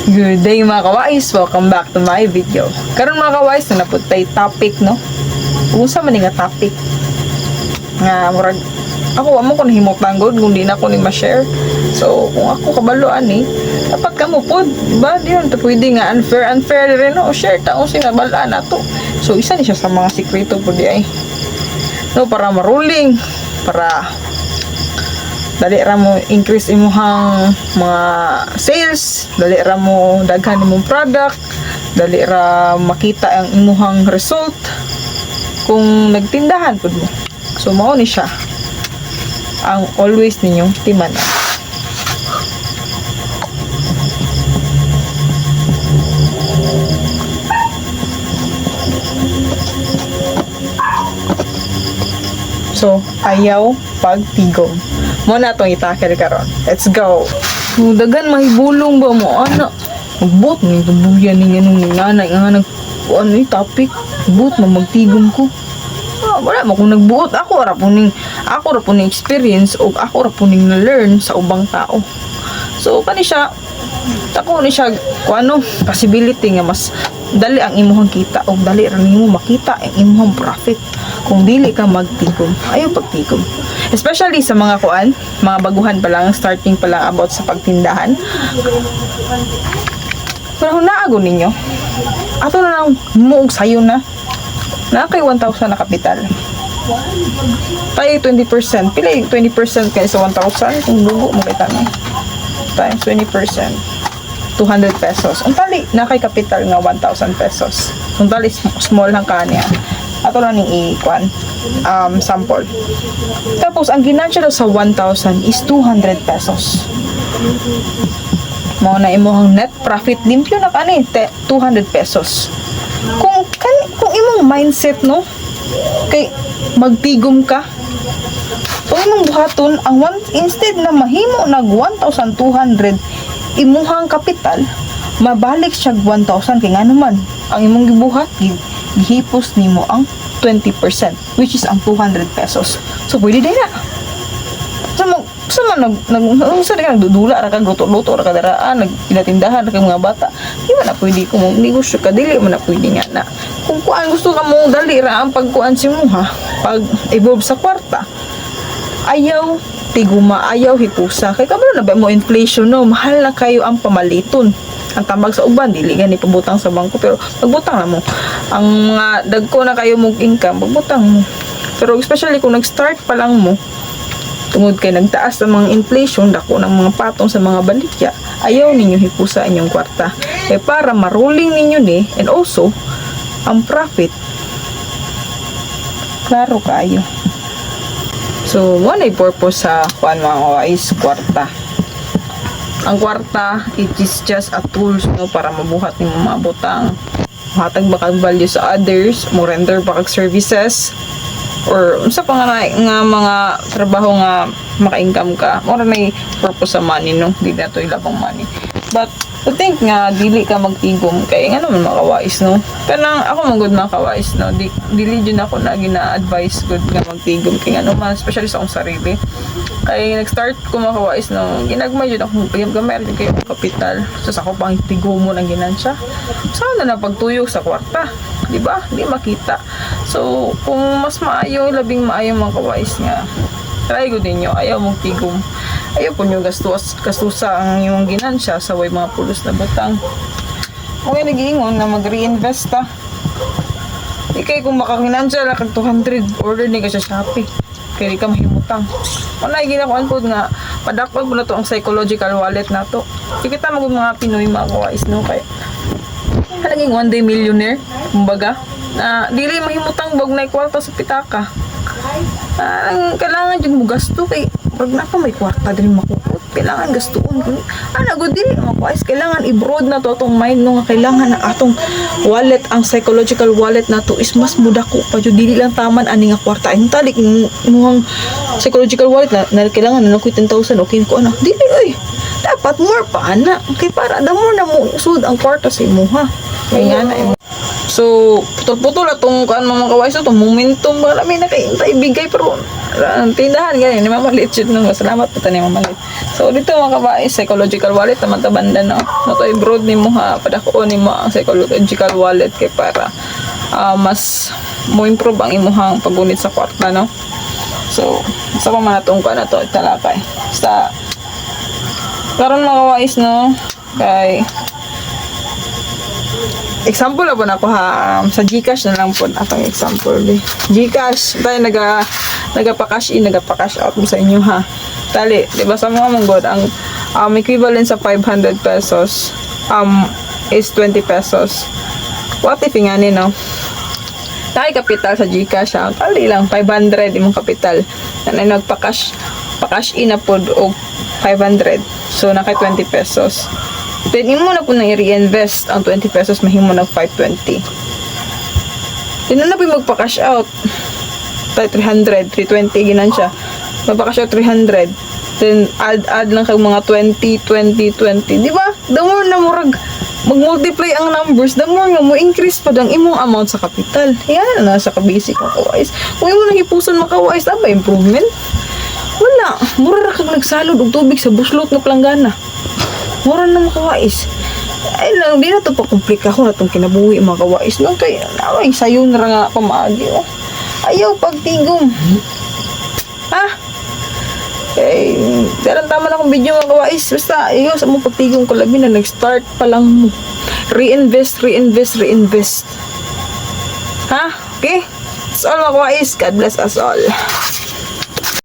Good day mga kawais, welcome back to my video. Karon mga kawais na naputay topic no. Unsa man nga topic? Nga murag ako amo ko nahimutang god kung di na ako ni ma-share. So kung ako kabaloan dapat kamo pod, diba? Diyon to pwede nga unfair rin no. Share taong sinabalaan nato. So isa ni siya sa mga sikreto pod di ay. No para maruling, para dali ra mo increase imuhang mga sales, dali ra mo daghan imong product, dali ra makita ang imuhang result kung nagtindahan pud mo. So mao ni siya ang always ninyong timanan. So ayaw pagtigom. Mo na itong itakil karon. Let's go. Dagan mahibulong ba mo ana? Magbot ni tubuyan ni ganung nanay nga ano topic. But magtigom ko. Wala mo kung nagbuot ako ra po ning experience o ako ra po ning na-learn sa ubang tao. So kani siya tako ni siya kuano possibility nga mas dali ang imuhang kita o dali ra nimo makita ang imuhang profit kung dili ka magtigom. Ayaw pagtigom. Especially sa mga mga baguhan pa lang, starting pa lang about sa pagtindahan. Pero naago ninyo, ato na lang muog sayo na kay 1,000 na kapital. Tayo 20%. Pila yung 20% kayo sa 1,000? Kung bugo mo kita na. Times 20%. 200 pesos. Ang tali, na kay kapital nga 1,000 pesos. Ang tali, small lang ka niya. Ato lang yung sample. Tapos, ang ginansya daw sa 1,000 is 200 pesos. Mga na imuhang net profit, limpyo na ka 200 pesos. Kung imong mindset, no, kay magtigom ka, kung imong buhaton, instead na mahimo nag 1,200 imuhang kapital, mabalik siya 1,000 kay nga naman, ang imong gibuhat, gihipos nimo ang 20%, which is ang 200 pesos. So, pwede din na. So man nagdudula ra kag luto-luto ra kadaraan, nagtinatindahan ra kag mga bata. Di man na pwede ko mo negosyo ka, dili man na pwede nga na. Kung kuan gusto ka mo dali ra ang pagkuan si mo ha, pag evolve sa kwarta. Ayaw tiguma, ayaw hipusa. Kay kabalo na ba mo inflation no, mahal na kayo ang pamaliton. Ang tambag sa uban dili gani pabutang sa bangko, pero pagbutang na mo ang mga dagko na kayo mong income, pagbutang mo. Pero especially kung nag-start pa lang mo, tungod kay nagtaas ang mga inflation, dako ng mga patong sa mga balikya, ayaw ninyo hipusa inyong kwarta. Para maruling ninyo and also, ang profit, klaro kayo. So, one ay purpose sa mga kawais, kwarta. Ang kwarta, it is just a tools para mabuhat ng mga butang. Hatag bakag value sa others, mo render bakag services, or unsa pa nga mga trabaho nga maka-income ka, or may purpose sa money no, di na to ilabang money. But I think nga dili ka magtigom kay nga naman makawais no. Kanang ako man good makawais no, dili jud ako na gina-advise good nga magtigom kay nga naman, especially sa akong sarili. Kay nag-start ko makawais no, ginagmay jud akong gamay jud kay kapital. So sa ako pang tigomon ang ginansya. Sana na pagtuyok sa kwarta, di ba? Di makita. So kung mas maayo, labing maayo mga kawais nga, try ko din nyo, ayaw mong tigom. Ayaw po nyo gastusa ang yung ginansya sa way mga pulos na batang. Okay, nag-iingon na mag-reinvest ta. Ikay kung makakinansya lang kag 200, order ni ka sa Shopee. Kaya di ka mahimutang. Kung nagiginakuan po nga, padakpag mo na to ang psychological wallet na to. Di kita mga Pinoy mga kawais no, kaya naging one day millionaire, kumbaga. Dili mahimutang bag na kwarta sa pitaka. Ang kailangan dyan mo gasto kay pag naka may kwarta din makukot, kailangan gastuon good dili makuais, kailangan i-broad na to atong mind no, nga kailangan na atong wallet, ang psychological wallet na to is mas mudako pa jud, dili lang taman ani nga kwarta ay talik muhang psychological wallet na kailangan na ko 10,000 okay ko ana dili dapat more pa ana kay para da more na mo sud ang kwarta sa imo ha kay nga na So, putol-putol atong kuan mga kawais itong momentum marami na kay ibigay pero tindahan ganyan ni mamalit jud no. Salamat po tani mamalit. So dito mga kawais psychological wallet naman ta banda no. Motoy broad nimo ha padakuon nimo ang psychological wallet kay para mas mo improve ang imuhang paggunit sa kwarta no. So, sa pa man atong kuan na to talakay. Sa karon mga kawais no kay example po na ako ha sa GCash na lang po atong example GCash tayo nagapa-cash in nagapa-cash out mo sa inyo ha tali di ba sa mga manggod ang equivalent sa 500 pesos is 20 pesos what if nga ni no tayo kapital sa GCash ha tali lang 500 imong kapital na nagpa-cash in na po og 500 so naka 20 pesos then imo na po nang i-reinvest ang 20 pesos mahimo na 520 then na po magpa-cash out tayo 300 320 ginan siya magpa-cash out 300 then add lang kag mga 20 di ba the more na murag mag-multiply ang numbers the more nga mo increase pa ang imong amount sa capital yan na sa basic mga kawais kung imo nang ipuson mga kawais ba improvement wala mura ra kag nagsalod og tubig sa buslot nga planggana mura na mga kawais ay lang di na to pa komplikahon atong kinabuhi mga kawais no kay naway sayo na ra nga pamaagi oh ayaw pagtigom ha kay daran tama na akong video mga kawais basta ayaw sa mo pagtigom ko labi na nag-start pa lang mo reinvest ha okay that's all mga kawais God bless us all